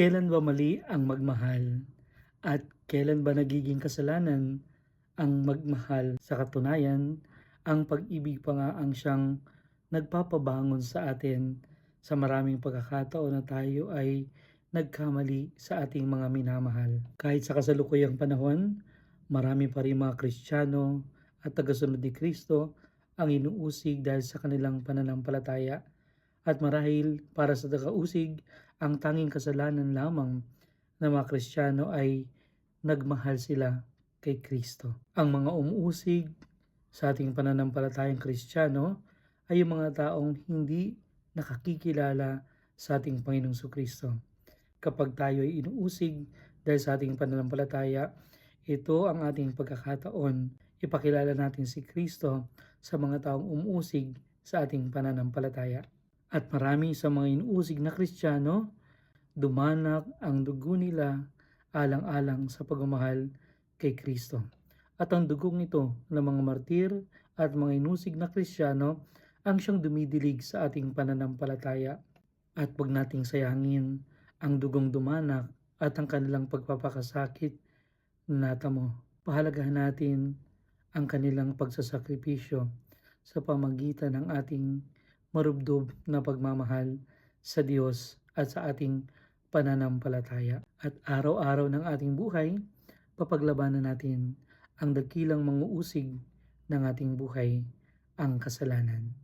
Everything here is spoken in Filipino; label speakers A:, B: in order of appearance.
A: Kailan ba mali ang magmahal? At kailan ba nagiging kasalanan ang magmahal? Sa katunayan, ang pag-ibig pa nga ang siyang nagpapabangon sa atin sa maraming pagkakataon na tayo ay nagkamali sa ating mga minamahal. Kahit sa kasalukuyang panahon, marami pa rin mga Kristiyano at tagasunod ni Kristo ang inuusig dahil sa kanilang pananampalataya. At marahil para sa tagausig, ang tanging kasalanan lamang ng mga Kristiyano ay nagmahal sila kay Kristo. Ang mga umuusig sa ating pananampalatayang Kristiyano ay yung mga taong hindi nakakikilala sa ating Panginoong Kristo. Kapag tayo ay inuusig dahil sa ating pananampalataya, ito ang ating pagkakataon. Ipakilala natin si Kristo sa mga taong umuusig sa ating pananampalataya. At marami sa mga inuusig na Kristiyano, dumanak ang dugo nila alang-alang sa pagmamahal kay Kristo. At ang dugong ito ng mga martir at mga inusig na Kristiyano ang siyang dumidilig sa ating pananampalataya. At huwag nating sayangin ang dugong dumanak at ang kanilang pagpapakasakit na natamo. Pahalagahan natin ang kanilang pagsasakripisyo sa pamagitan ng ating marubdob na pagmamahal sa Diyos at sa ating pananampalataya. At araw-araw ng ating buhay, papaglabanan natin ang dakilang manguusig ng ating buhay, ang kasalanan.